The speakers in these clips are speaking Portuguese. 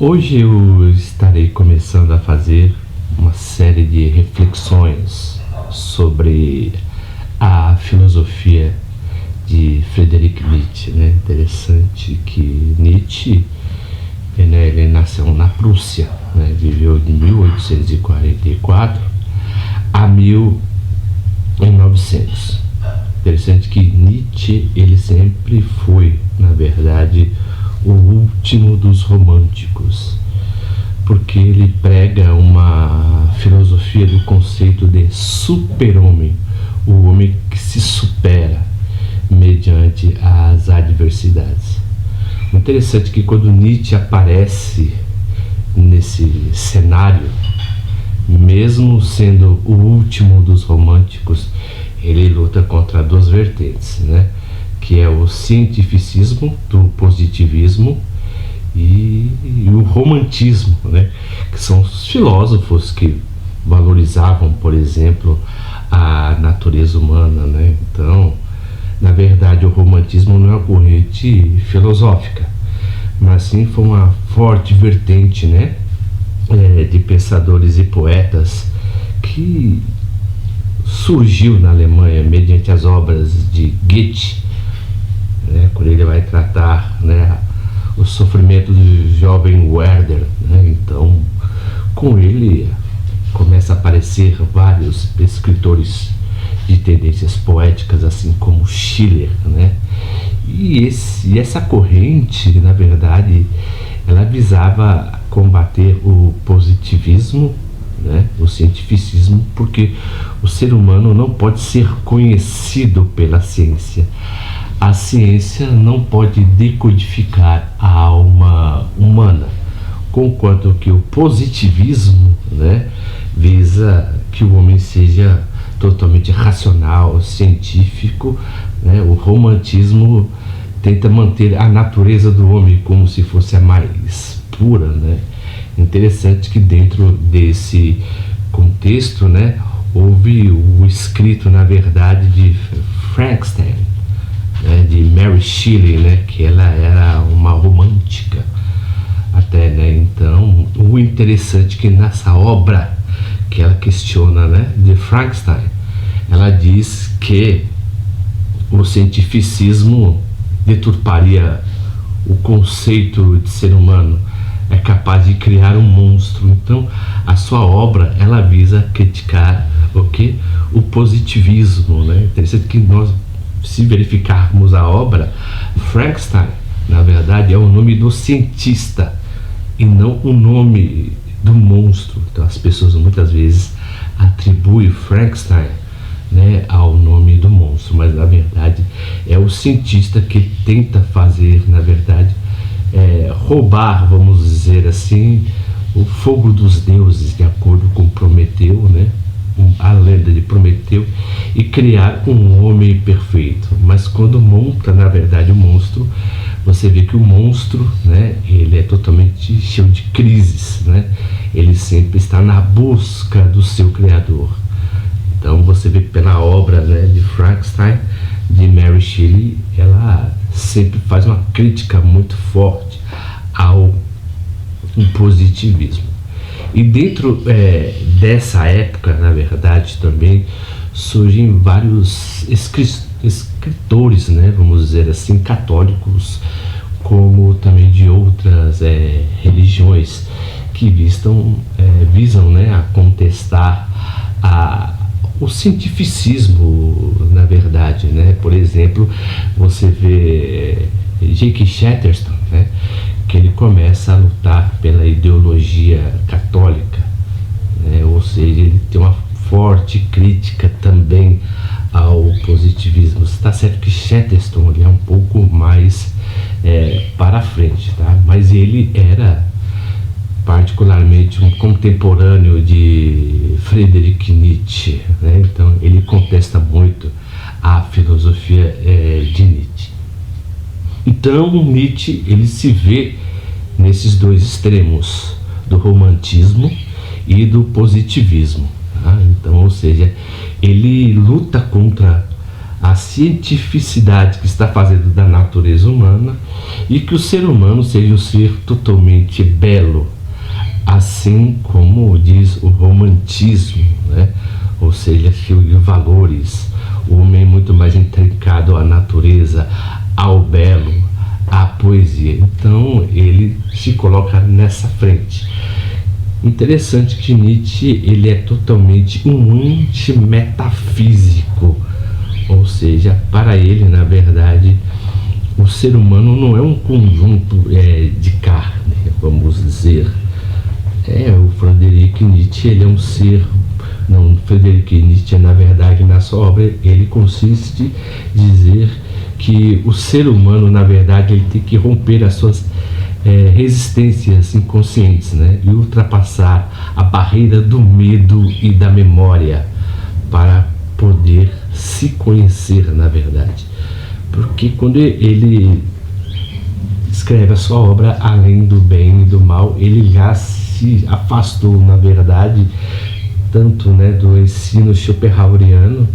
Hoje eu estarei começando a fazer uma série de reflexões sobre a filosofia de Friedrich Nietzsche, né? Interessante que Nietzsche, ele nasceu na Prússia, né? Viveu de 1844 a 1900. Interessante que Nietzsche, ele sempre foi, na verdade, o último dos românticos, porque ele prega uma filosofia do conceito de super-homem, o homem que se supera mediante as adversidades. O interessante é que quando Nietzsche aparece nesse cenário, mesmo sendo o último dos românticos, ele luta contra duas vertentes, né? Que é o cientificismo do positivismo e o romantismo, né? Que são os filósofos que valorizavam, por exemplo, a natureza humana, né? Então, na verdade, o romantismo não é uma corrente filosófica, mas sim foi uma forte vertente, né? De pensadores e poetas que surgiu na Alemanha mediante as obras de Goethe, né, quando ele vai tratar, né, o sofrimento do jovem Werther, né? Então, com ele começa a aparecer vários escritores de tendências poéticas, assim como Schiller, né? E essa corrente, na verdade, ela visava combater o positivismo, né, o cientificismo, porque o ser humano não pode ser conhecido pela ciência. A ciência não pode decodificar a alma humana, conquanto que o positivismo, né, visa que o homem seja totalmente racional, científico, né? O romantismo tenta manter a natureza do homem como se fosse a mais pura, né? Interessante que dentro desse contexto, né, houve o escrito, na verdade, de Frankenstein, né, de Mary Shelley, né, que ela era uma romântica até, né? Então, o interessante é que nessa obra que ela questiona, né, de Frankenstein, ela diz que o cientificismo deturparia o conceito de ser humano, é capaz de criar um monstro. Então, a sua obra, ela visa criticar o que? O positivismo, né? Interessante que nós, se verificarmos a obra, Frankenstein, na verdade, é o nome do cientista e não o nome do monstro. Então, as pessoas muitas vezes atribuem Frankenstein, né, ao nome do monstro, mas na verdade é o cientista que tenta fazer, na verdade, roubar, vamos dizer assim, o fogo dos deuses, de acordo com Prometeu, né? A lenda de Prometeu, e criar um homem perfeito. Mas quando monta, na verdade, o monstro, você vê que o monstro, né, ele é totalmente cheio de crises, né? Ele sempre está na busca do seu criador. Então você vê pela obra, né, de Frankenstein, de Mary Shelley, ela sempre faz uma crítica muito forte ao positivismo. E dentro dessa época, na verdade, também surgem vários escritores, né, vamos dizer assim, católicos, como também de outras religiões que visam, né, a contestar o cientificismo, na verdade, né? Por exemplo, você vê G.K. Chesterton, né, que ele começa a lutar pela ideologia católica, né? Ou seja, ele tem uma forte crítica também ao positivismo. Está certo que Chesterton, ele é um pouco mais para frente, tá? Mas ele era particularmente um contemporâneo de Friedrich Nietzsche, né? Então ele contesta muito a filosofia de Nietzsche. Então Nietzsche, ele se vê nesses dois extremos, do romantismo e do positivismo, tá? Então, ou seja, ele luta contra a cientificidade que está fazendo da natureza humana e que o ser humano seja um ser totalmente belo, assim como diz o romantismo, né? Ou seja, cheio de valores. O homem é muito mais intrincado à natureza, ao belo, à poesia. Então ele se coloca nessa frente. Interessante que Nietzsche ele é totalmente um antimetafísico, ou seja, para ele, na verdade, o ser humano não é um conjunto de carne, vamos dizer. O Friedrich Nietzsche ele é um ser. Não, Friedrich Nietzsche, na verdade, na sua obra, ele consiste em dizer que o ser humano, na verdade, ele tem que romper as suas resistências inconscientes, né? E ultrapassar a barreira do medo e da memória para poder se conhecer, na verdade. Porque quando ele escreve a sua obra Além do Bem e do Mal, ele já se afastou, na verdade, tanto, né, do ensino schopenhaueriano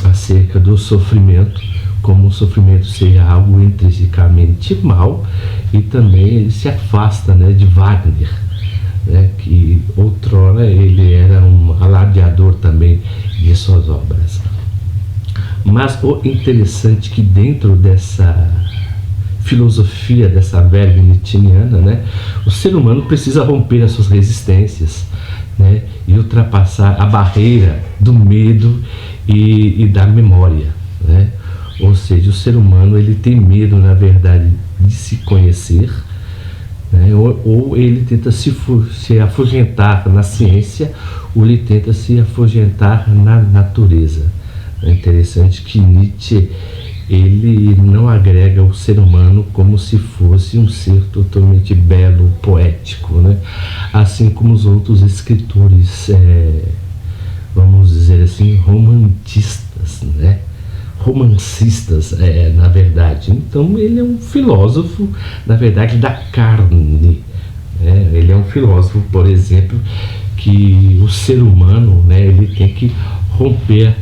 acerca do sofrimento, como o sofrimento seja algo intrinsecamente mal, e também ele se afasta, né, de Wagner, né, que outrora ele era um alardeador também de suas obras. Mas o interessante é que dentro dessa filosofia, dessa verve nietzschiana, né, o ser humano precisa romper as suas resistências, né, e ultrapassar a barreira do medo e da memória, né? Ou seja, o ser humano ele tem medo, na verdade, de se conhecer, né? Ou ele tenta se afugentar na ciência, ou ele tenta se afugentar na natureza. É interessante que Nietzsche ele não agrega o ser humano como se fosse um ser totalmente belo, poético, né? Assim como os outros escritores, vamos dizer assim, romantistas, né? Romancistas, na verdade. Então ele é um filósofo, na verdade, da carne, né? Ele é um filósofo, por exemplo, que o ser humano, né, ele tem que romper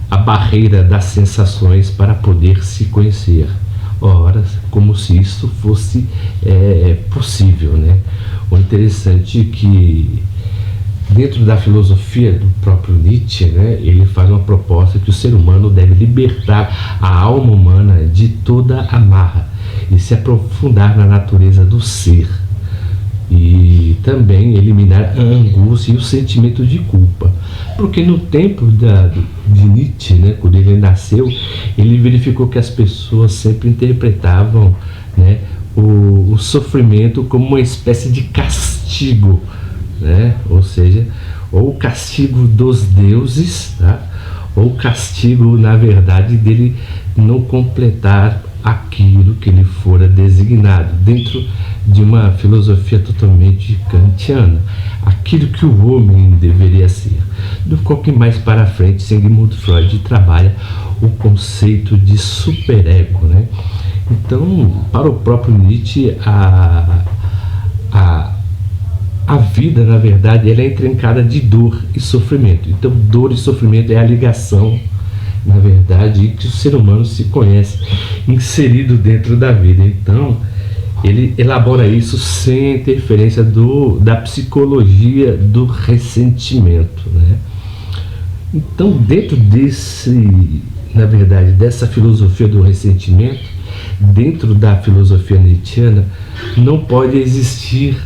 a barreira das sensações para poder se conhecer. Ora, como se isso fosse possível, né? O interessante é que dentro da filosofia do próprio Nietzsche, né, ele faz uma proposta que o ser humano deve libertar a alma humana de toda amarra e se aprofundar na natureza do ser, e também eliminar a angústia e o sentimento de culpa, porque no tempo de Nietzsche, né, quando ele nasceu, ele verificou que as pessoas sempre interpretavam, né, o sofrimento como uma espécie de castigo, né? Ou seja, ou o castigo dos deuses, tá? Ou o castigo, na verdade, dele não completar aquilo que ele fora designado, dentro de uma filosofia totalmente kantiana, aquilo que o homem deveria ser. Do qual que mais para frente, Sigmund Freud trabalha o conceito de superego, né? Então, para o próprio Nietzsche, a vida, na verdade, ela é intrincada de dor e sofrimento. Então, dor e sofrimento é a ligação, na verdade, que o ser humano se conhece inserido dentro da vida. Então, ele elabora isso sem interferência da psicologia do ressentimento, né? Então, dentro na verdade, dessa filosofia do ressentimento, dentro da filosofia nietzschiana, não pode existir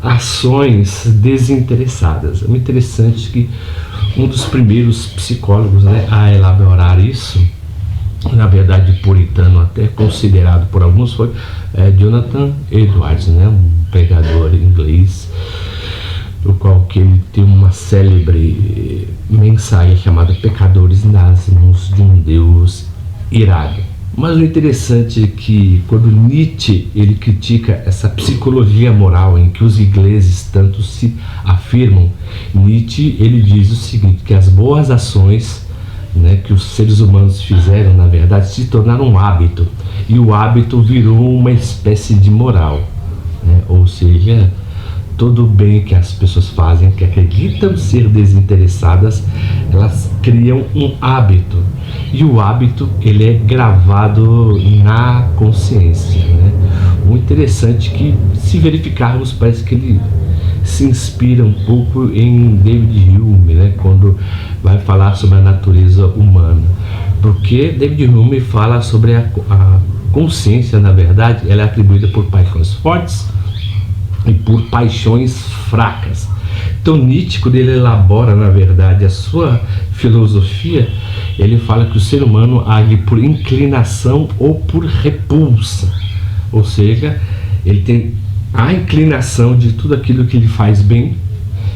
ações desinteressadas. É muito interessante que um dos primeiros psicólogos, né, a elaborar isso, na verdade puritano até considerado por alguns, foi Jonathan Edwards, né, um pregador inglês, o qual que ele tem uma célebre mensagem chamada Pecadores nas mãos de um Deus irado. Mas o interessante é que quando Nietzsche ele critica essa psicologia moral em que os ingleses tanto se afirmam, Nietzsche ele diz o seguinte, que as boas ações, né, que os seres humanos fizeram, na verdade, se tornaram um hábito, e o hábito virou uma espécie de moral, né? Ou seja, todo o bem que as pessoas fazem, que acreditam ser desinteressadas, elas criam um hábito, e o hábito ele é gravado na consciência, né? O interessante é que, se verificarmos, parece que ele se inspira um pouco em David Hume, né, quando vai falar sobre a natureza humana, porque David Hume fala sobre a consciência, na verdade, ela é atribuída por paixões fortes e por paixões fracas. Então Nietzsche, quando ele elabora, na verdade, a sua filosofia, ele fala que o ser humano age por inclinação ou por repulsa, ou seja, ele tem a inclinação de tudo aquilo que ele faz bem,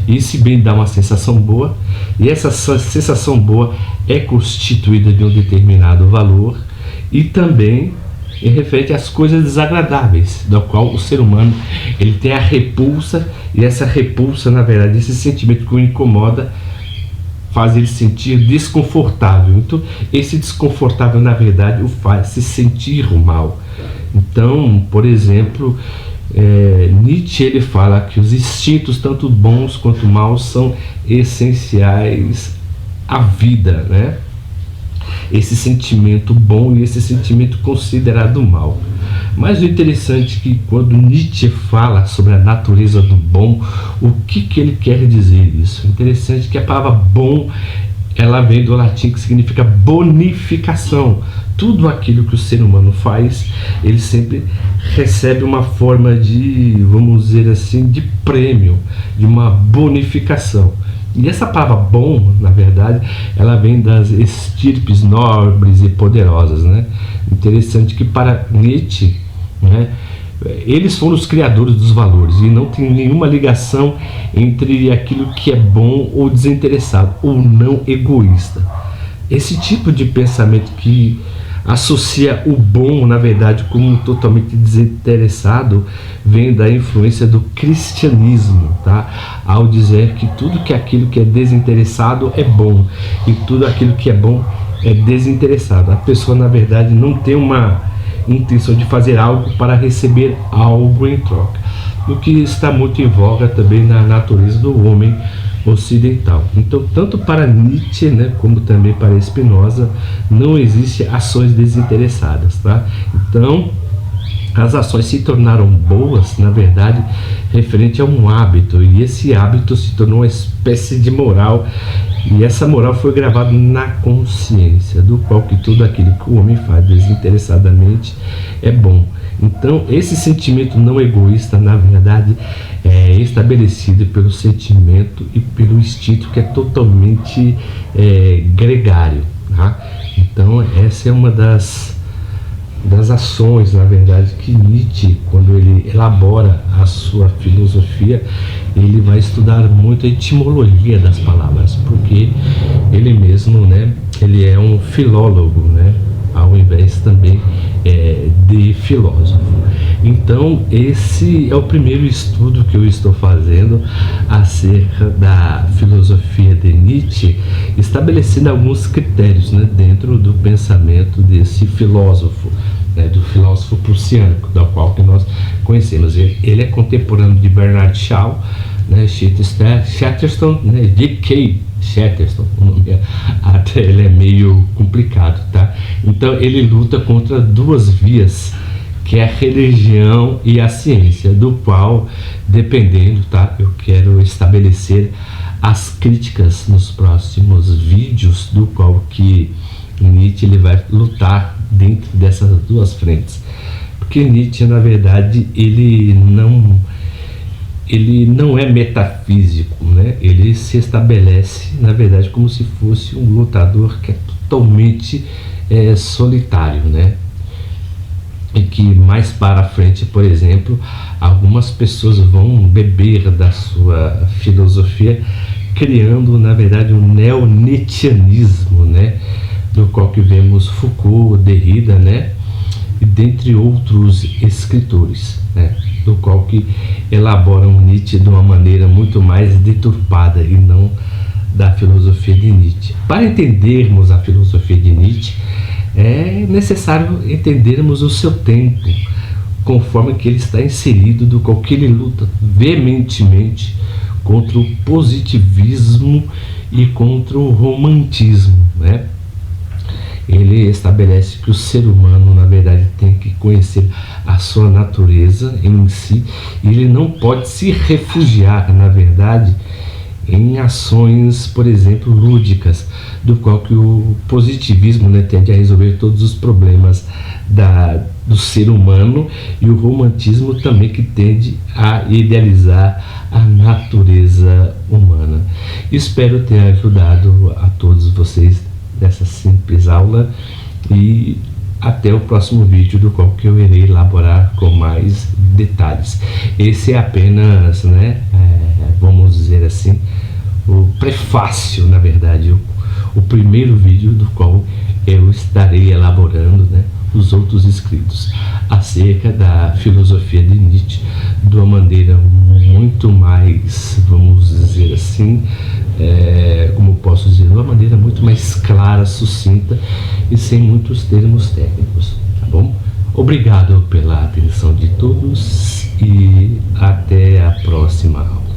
e esse bem dá uma sensação boa, e essa sensação boa é constituída de um determinado valor, e também em referente às coisas desagradáveis, da qual o ser humano ele tem a repulsa, e essa repulsa, na verdade, esse sentimento que o incomoda, faz ele sentir desconfortável. Então esse desconfortável, na verdade, o faz se sentir mal. Então, por exemplo, Nietzsche ele fala que os instintos, tanto bons quanto maus, são essenciais à vida, né? Esse sentimento bom e esse sentimento considerado mal. Mas o interessante é que, quando Nietzsche fala sobre a natureza do bom, o que ele quer dizer isso? O interessante é que a palavra bom, ela vem do latim, que significa bonificação. Tudo aquilo que o ser humano faz, ele sempre recebe uma forma de, vamos dizer assim, de prêmio, de uma bonificação. E essa palavra bom, na verdade, ela vem das estirpes nobres e poderosas, né? Interessante que, para Nietzsche, né, eles foram os criadores dos valores, e não tem nenhuma ligação entre aquilo que é bom ou desinteressado, ou não egoísta. Esse tipo de pensamento que associa o bom, na verdade, como totalmente desinteressado, vem da influência do cristianismo, tá? Ao dizer que tudo que aquilo que é desinteressado é bom, e tudo aquilo que é bom é desinteressado. A pessoa, na verdade, não tem uma intenção de fazer algo para receber algo em troca, o que está muito em voga também na natureza do homem ocidental. Então, tanto para Nietzsche, né, como também para Spinoza, não existe ações desinteressadas, tá? Então, as ações se tornaram boas, na verdade, referente a um hábito, e esse hábito se tornou uma espécie de moral, e essa moral foi gravada na consciência, do qual que tudo aquilo que o homem faz desinteressadamente é bom. Então, esse sentimento não egoísta, na verdade, é estabelecido pelo sentimento e pelo instinto, que é totalmente gregário, tá? Então, essa é uma das ações, na verdade, que Nietzsche, quando ele elabora a sua filosofia, ele vai estudar muito a etimologia das palavras, porque ele mesmo, né, ele é um filólogo, né, ao invés também de filósofo. Então, esse é o primeiro estudo que eu estou fazendo acerca da filosofia de Nietzsche, estabelecendo alguns critérios, né, dentro do pensamento desse filósofo, né, do filósofo prussiano, do qual que nós conhecemos. Ele é contemporâneo de Bernard Shaw, né, Chatterton, né, D.K. Chatterton, o nome até ele é meio complicado, tá? Então ele luta contra duas vias, que é a religião e a ciência, do qual, dependendo, tá, eu quero estabelecer as críticas nos próximos vídeos, do qual que Nietzsche ele vai lutar dentro dessas duas frentes, porque Nietzsche, na verdade, ele não é metafísico, né? Ele se estabelece, na verdade, como se fosse um lutador que é totalmente solitário, né? E que mais para frente, por exemplo, algumas pessoas vão beber da sua filosofia, criando, na verdade, um neo-nietzschianismo, né? Do qual que vemos Foucault, Derrida, né? E dentre outros escritores, né? Do qual que elaboram Nietzsche de uma maneira muito mais deturpada, e não da filosofia de Nietzsche. Para entendermos a filosofia de Nietzsche, é necessário entendermos o seu tempo, conforme que ele está inserido, do qual que ele luta veementemente contra o positivismo e contra o romantismo, né? Ele estabelece que o ser humano, na verdade, tem que conhecer a sua natureza em si, e ele não pode se refugiar, na verdade, em ações, por exemplo, lúdicas, do qual que o positivismo, né, tende a resolver todos os problemas do ser humano, e o romantismo também, que tende a idealizar a natureza humana. Espero ter ajudado a todos vocês nessa simples aula, e até o próximo vídeo, do qual que eu irei elaborar com mais detalhes. Esse é apenas, né, vamos dizer assim, o prefácio, na verdade, o primeiro vídeo do qual eu estarei elaborando, né, os outros escritos acerca da filosofia de Nietzsche de uma maneira muito mais, vamos dizer assim, como posso dizer, de uma maneira muito mais clara, sucinta e sem muitos termos técnicos, tá bom? Obrigado pela atenção de todos e até a próxima aula.